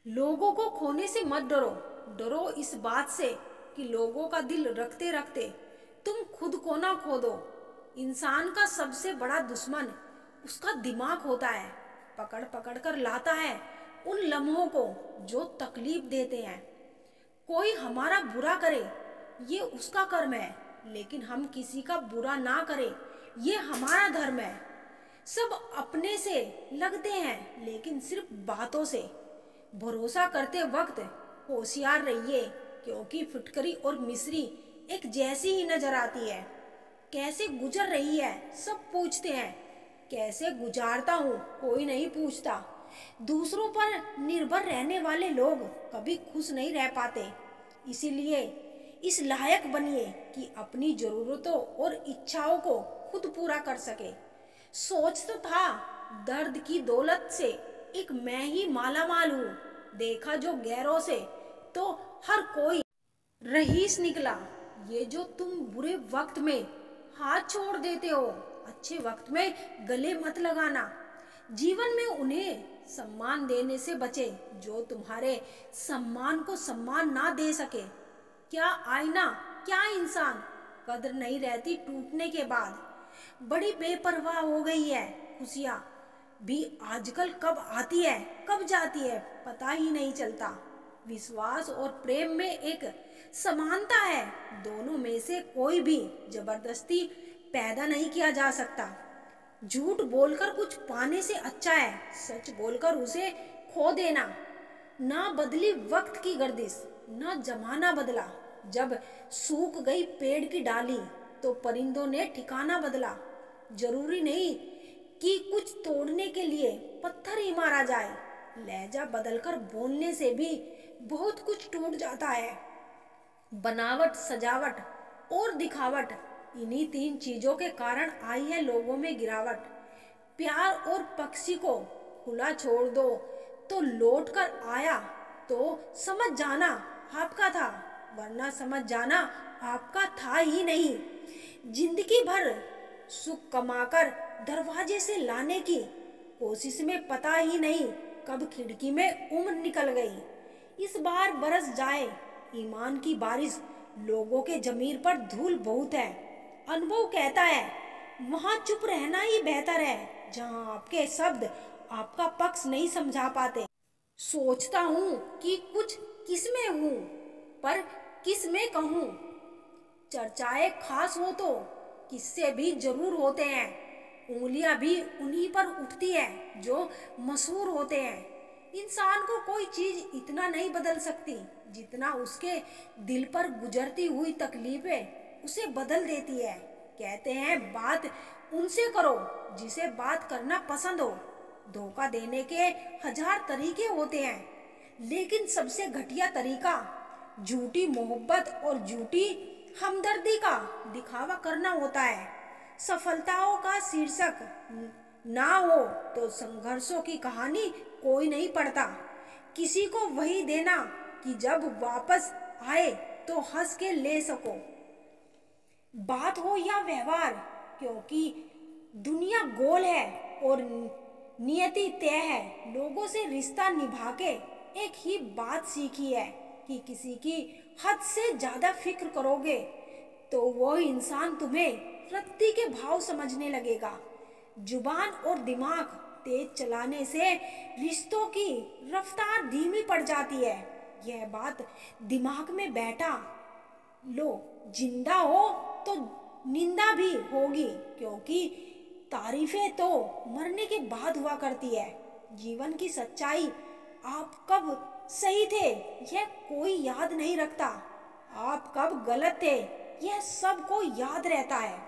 लोगों को खोने से मत डरो। डरो इस बात से कि लोगों का दिल रखते रखते तुम खुद को ना खो दो। इंसान का सबसे बड़ा दुश्मन उसका दिमाग होता है। पकड़ पकड़ कर लाता है उन लम्हों को जो तकलीफ देते हैं। कोई हमारा बुरा करे ये उसका कर्म है, लेकिन हम किसी का बुरा ना करें ये हमारा धर्म है। सब अपने से लगते हैं लेकिन सिर्फ बातों से। भरोसा करते वक्त होशियार रहिए, क्योंकि फिटकरी और मिश्री एक जैसी ही नजर आती है। कैसे गुजर रही है सब पूछते हैं, कैसे गुजारता हूँ कोई नहीं पूछता। दूसरों पर निर्भर रहने वाले लोग कभी खुश नहीं रह पाते। इसीलिए इस लायक बनिए कि अपनी जरूरतों और इच्छाओं को खुद पूरा कर सके। सोच तो था दर्द की दौलत से एक मैं ही माला माल हूँ। देखा जो गैरों से तो हर कोई रईस निकला। ये जो तुम बुरे वक्त में हाथ छोड़ देते हो, अच्छे वक्त में गले मत लगाना। जीवन में उन्हें सम्मान देने से बचे जो तुम्हारे सम्मान को सम्मान ना दे सके। क्या आईना, क्या इंसान, कदर नहीं रहती टूटने के बाद। बड़ी बेपरवाह हो गई है खुशियाँ भी आजकल, कब आती है कब जाती है पता ही नहीं चलता। विश्वास और प्रेम में एक समानता है, दोनों में से कोई भी जबरदस्ती पैदा नहीं किया जा सकता। झूठ बोलकर कुछ पाने से अच्छा है सच बोलकर उसे खो देना। ना बदली वक्त की गर्दिश, ना जमाना बदला। जब सूख गई पेड़ की डाली तो परिंदों ने ठिकाना बदला। जरूरी नहीं कि कुछ तोड़ने के लिए पत्थर ही मारा जाए। लहजा बदलकर बोलने से भी बहुत कुछ टूट जाता है। बनावट, सजावट और दिखावट, इन्हीं तीन चीजों के कारण आई है लोगों में गिरावट। प्यार और पक्षी को खुला छोड़ दो तो लौट कर आया तो समझ जाना आपका था, वरना समझ जाना आपका था ही नहीं। जिंदगी भर सुख कमाकर दरवाजे से लाने की कोशिश में पता ही नहीं कब खिड़की में उम्र निकल गई। इस बार बरस जाए ईमान की बारिश, लोगों के जमीर पर धूल बहुत है। अनुभव कहता है वहां चुप रहना ही बेहतर है, जहां आपके शब्द आपका पक्ष नहीं समझा पाते। सोचता हूँ कि कुछ किस में हूँ, पर किस में कहूँ। चर्चाएं खास हो तो किस्से भी जरूर होते हैं। उंगलियां भी उन्हीं पर उठती है जो मशहूर होते हैं। इंसान को कोई चीज इतना नहीं बदल सकती जितना उसके दिल पर गुजरती हुई तकलीफें उसे बदल देती है। कहते हैं बात उनसे करो जिसे बात करना पसंद हो। धोखा देने के हजार तरीके होते हैं, लेकिन सबसे घटिया तरीका झूठी मोहब्बत और झूठी हमदर्दी का दिखावा करना होता है। सफलताओं का शीर्षक ना हो तो संघर्षों की कहानी कोई नहीं पढ़ता। किसी को वही देना कि जब वापस आए तो हंस के ले सको। बात हो या व्यवहार, क्योंकि दुनिया गोल है और नियति तय है। लोगों से रिश्ता निभा के एक ही बात सीखी है कि किसी की हद से ज्यादा फिक्र करोगे तो वो इंसान तुम्हें रत्ती के भाव समझने लगेगा। जुबान और दिमाग तेज चलाने से रिश्तों की रफ्तार धीमी पड़ जाती है। यह बात दिमाग में बैठा लो। जिंदा हो तो निंदा भी होगी, क्योंकि तारीफें तो मरने के बाद हुआ करती है। जीवन की सच्चाई आप कब सही थे यह कोई याद नहीं रखता, आप कब गलत थे यह सबको याद रहता है।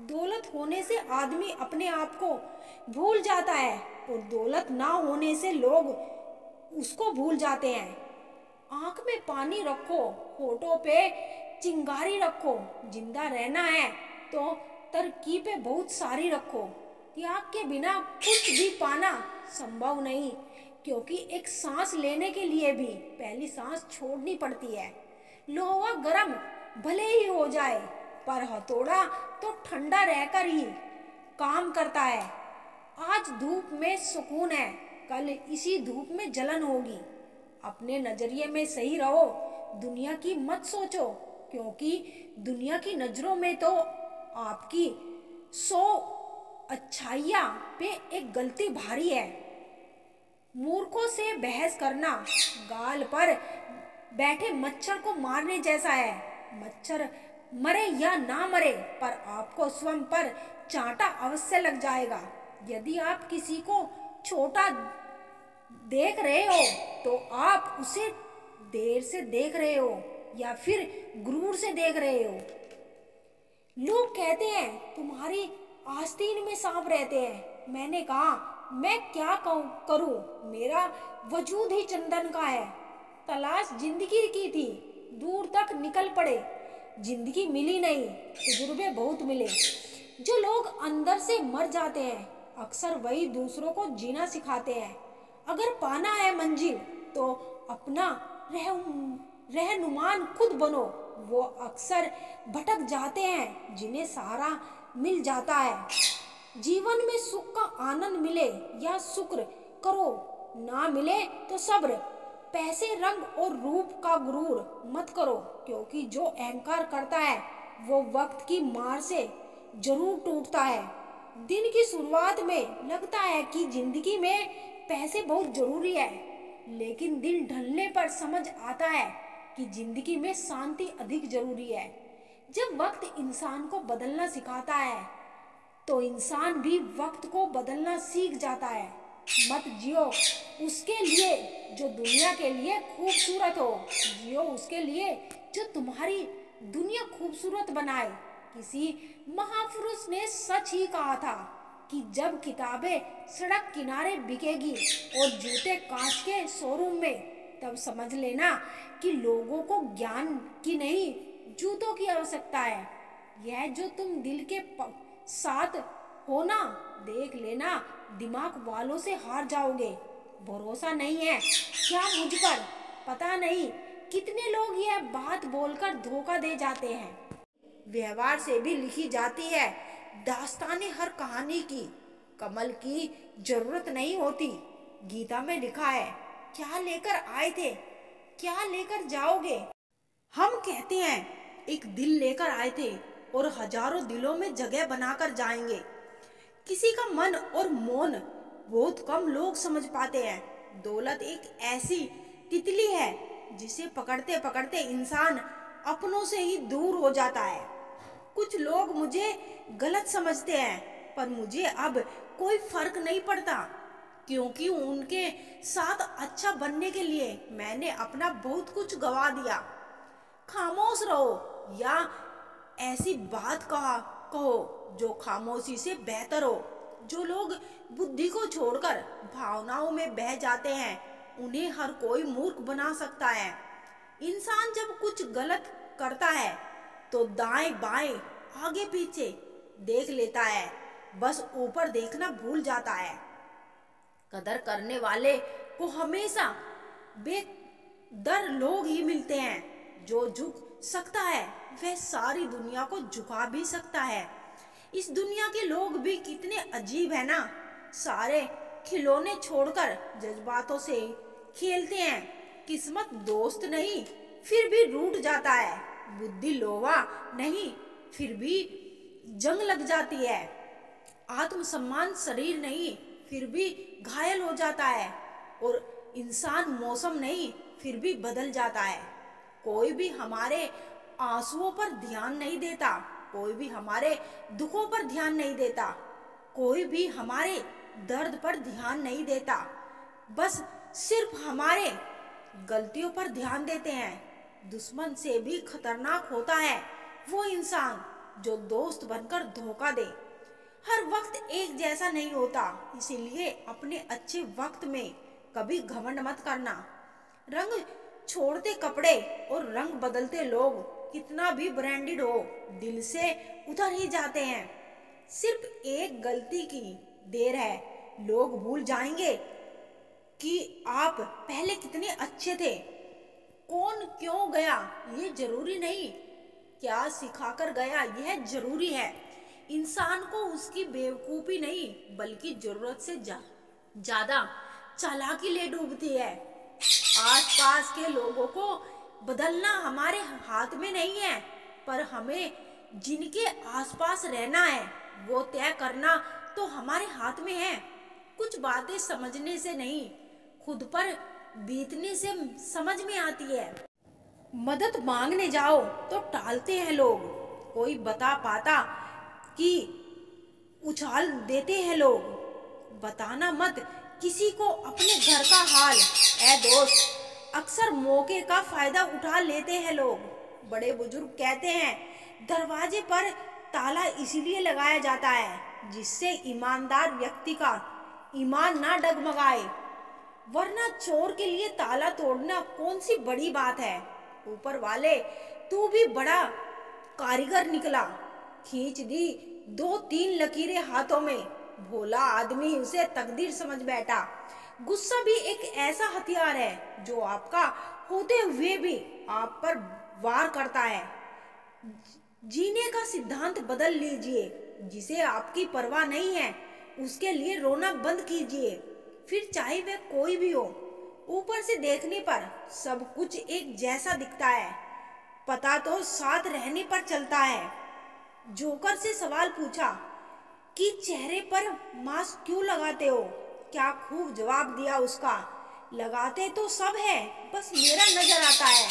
दौलत होने से आदमी अपने आप को भूल जाता है और दौलत ना होने से लोग उसको भूल जाते हैं। आंख में पानी रखो, होठों पे चिंगारी रखो। जिंदा रहना है तो तरकीबें बहुत सारी रखो। त्याग के बिना कुछ भी पाना संभव नहीं, क्योंकि एक सांस लेने के लिए भी पहली सांस छोड़नी पड़ती है। लोहा गर्म भले ही हो जाए, पर हथौड़ा तो ठंडा रहकर ही काम करता है। आज धूप में सुकून है, कल इसी धूप में जलन होगी। अपने नजरिए में सही रहो, दुनिया की मत सोचो, क्योंकि दुनिया की नजरों में तो आपकी 100 अच्छाइयाँ पे एक गलती भारी है। मूर्खों से बहस करना गाल पर बैठे मच्छर को मारने जैसा है। मच्छर मरे या ना मरे, पर आपको स्वयं पर चांटा अवश्य लग जाएगा। यदि आप किसी को छोटा देख रहे हो तो आप उसे देर से देख रहे हो या फिर गुरूर से देख रहे हो। लोग कहते हैं तुम्हारी आस्तीन में सांप रहते हैं। मैंने कहा मैं क्या करूं, मेरा वजूद ही चंदन का है। तलाश जिंदगी की थी, दूर तक निकल पड़े, जिंदगी मिली नहीं, तजुर्बे बहुत मिले। जो लोग अंदर से मर जाते हैं अक्सर वही दूसरों को जीना सिखाते हैं। अगर पाना है मंजिल तो अपना रहनुमान खुद बनो। वो अक्सर भटक जाते हैं जिन्हें सहारा मिल जाता है। जीवन में सुख का आनंद मिले या शुक्र करो, ना मिले तो सब्र। पैसे, रंग और रूप का गुरूर मत करो, क्योंकि जो अहंकार करता है वो वक्त की मार से जरूर टूटता है। दिन की शुरुआत में लगता है कि जिंदगी में पैसे बहुत जरूरी है, लेकिन दिन ढलने पर समझ आता है कि जिंदगी में शांति अधिक जरूरी है। जब वक्त इंसान को बदलना सिखाता है तो इंसान भी वक्त को बदलना सीख जाता है। मत जियो उसके लिए जो दुनिया के लिए खूबसूरत हो, जियो उसके लिए जो तुम्हारी दुनिया खूबसूरत बनाए। किसी महापुरुष ने सच ही कहा था कि जब किताबें सड़क किनारे बिकेगी और जूते कांच के शोरूम में, तब समझ लेना कि लोगों को ज्ञान की नहीं जूतों की आवश्यकता है। यह जो तुम दिल के साथ हो ना, देख लेना दिमाग वालों से हार जाओगे। भरोसा नहीं है क्या मुझ पर? पता नहीं कितने लोग यह बात बोलकर धोखा दे जाते हैं। व्यवहार से भी लिखी जाती है दास्ताने हर कहानी की। कमल की जरूरत नहीं होती। गीता में लिखा है क्या लेकर आए थे, क्या लेकर जाओगे। हम कहते हैं एक दिल लेकर आए थे और हजारों दिलों में जगह बनाकर जाएंगे। किसी का मन और मौन बहुत कम लोग समझ पाते हैं। दौलत एक ऐसी तितली है जिसे पकड़ते पकड़ते इंसान अपनों से ही दूर हो जाता है। कुछ लोग मुझे गलत समझते हैं, पर मुझे अब कोई फर्क नहीं पड़ता, क्योंकि उनके साथ अच्छा बनने के लिए मैंने अपना बहुत कुछ गवा दिया। खामोश रहो या ऐसी बात कहो जो खामोशी से बेहतर हो। जो लोग बुद्धि को छोड़कर भावनाओं में बह जाते हैं उन्हें हर कोई मूर्ख बना सकता है। इंसान जब कुछ गलत करता है तो दाएं बाएं आगे पीछे देख लेता है, बस ऊपर देखना भूल जाता है। कदर करने वाले को हमेशा बेदर लोग ही मिलते हैं। जो झुक सकता है वह सारी दुनिया को झुका भी सकता है। इस दुनिया के लोग भी कितने अजीब है ना, सारे खिलौने छोड़कर जज्बातों से खेलते हैं। किस्मत दोस्त नहीं फिर भी रूठ जाता है, बुद्धि लोहा नहीं फिर भी जंग लग जाती है, आत्मसम्मान शरीर नहीं फिर भी घायल हो जाता है, और इंसान मौसम नहीं फिर भी बदल जाता है। कोई भी हमारे आंसुओं पर ध्यान नहीं देता, कोई भी हमारे दुखों पर ध्यान नहीं देता, कोई भी हमारे दर्द पर ध्यान नहीं देता, बस सिर्फ हमारे गलतियों पर ध्यान देते हैं। दुश्मन से भी खतरनाक होता है वो इंसान जो दोस्त बनकर धोखा दे। हर वक्त एक जैसा नहीं होता, इसीलिए अपने अच्छे वक्त में कभी घमंड मत करना। रंग छोड़ते कपड़े और रंग बदलते लोग कितना भी ब्रांडेड हो, दिल से उतर ही जाते हैं। सिर्फ एक गलती की देर है, लोग भूल जाएंगे कि आप पहले कितने अच्छे थे। कौन क्यों गया ये जरूरी नहीं, क्या सिखाकर गया यह जरूरी है। इंसान को उसकी बेवकूफी नहीं बल्कि जरूरत से ज्यादा चालाकी ले डूबती है। आसपास के लोगों को बदलना हमारे हाथ में नहीं है, पर हमें जिनके आसपास रहना है वो तय करना तो हमारे हाथ में है। कुछ बातें समझने से नहीं, खुद पर बीतने से समझ में आती है। मदद मांगने जाओ तो टालते हैं लोग, कोई बता पाता कि उछाल देते हैं लोग। बताना मत किसी को अपने घर का हाल, ऐ दोस्त, अक्सर मौके का फायदा उठा लेते हैं लोग। बड़े बुजुर्ग कहते हैं दरवाजे पर ताला इसीलिए लगाया जाता है जिससे ईमानदार व्यक्ति का ईमान ना डगमगाए, वरना चोर के लिए ताला तोड़ना कौन सी बड़ी बात है। ऊपर वाले तू भी बड़ा कारीगर निकला, खींच दी दो तीन लकीरें हाथों में। भोला आदमी उसे तकदीर समझ बैठा। गुस्सा भी एक ऐसा हथियार है जो आपका होते हुए भी आप पर वार करता है। जीने का सिद्धांत बदल लीजिए, जिसे आपकी परवाह नहीं है उसके लिए रोना बंद कीजिए, फिर चाहे वह कोई भी हो। ऊपर से देखने पर सब कुछ एक जैसा दिखता है, पता तो साथ रहने पर चलता है। जोकर से सवाल पूछा कि चेहरे पर मास्क क्यों लगाते हो? क्या खूब जवाब दिया उसका, लगाते तो सब है, बस मेरा नजर आता है।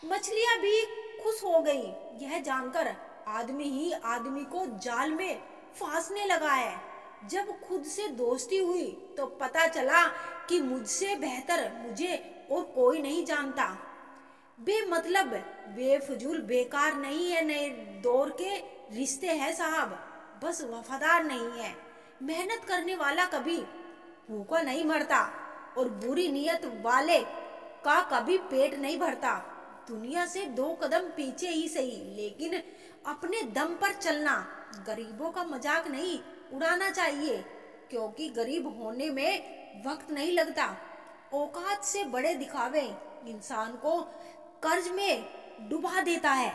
मछलियां भी खुश हो गई यह जानकर आदमी ही आदमी को जाल में फांसने लगा है। जब खुद से दोस्ती हुई तो पता चला कि मुझसे बेहतर मुझे और कोई नहीं जानता। बेमतलब बेफजूल बेकार नहीं है नए दौर के रिश्ते हैं साहब, बस वफादार नहीं है। मेहनत करने वाला कभी भूखा नहीं मरता और बुरी नीयत वाले का कभी पेट नहीं भरता। दुनिया से दो कदम पीछे ही सही, लेकिन अपने दम पर चलना। गरीबों का मजाक नहीं उड़ाना चाहिए, क्योंकि गरीब होने में वक्त नहीं लगता। औकात से बड़े दिखावे इंसान को कर्ज में डुबा देता है।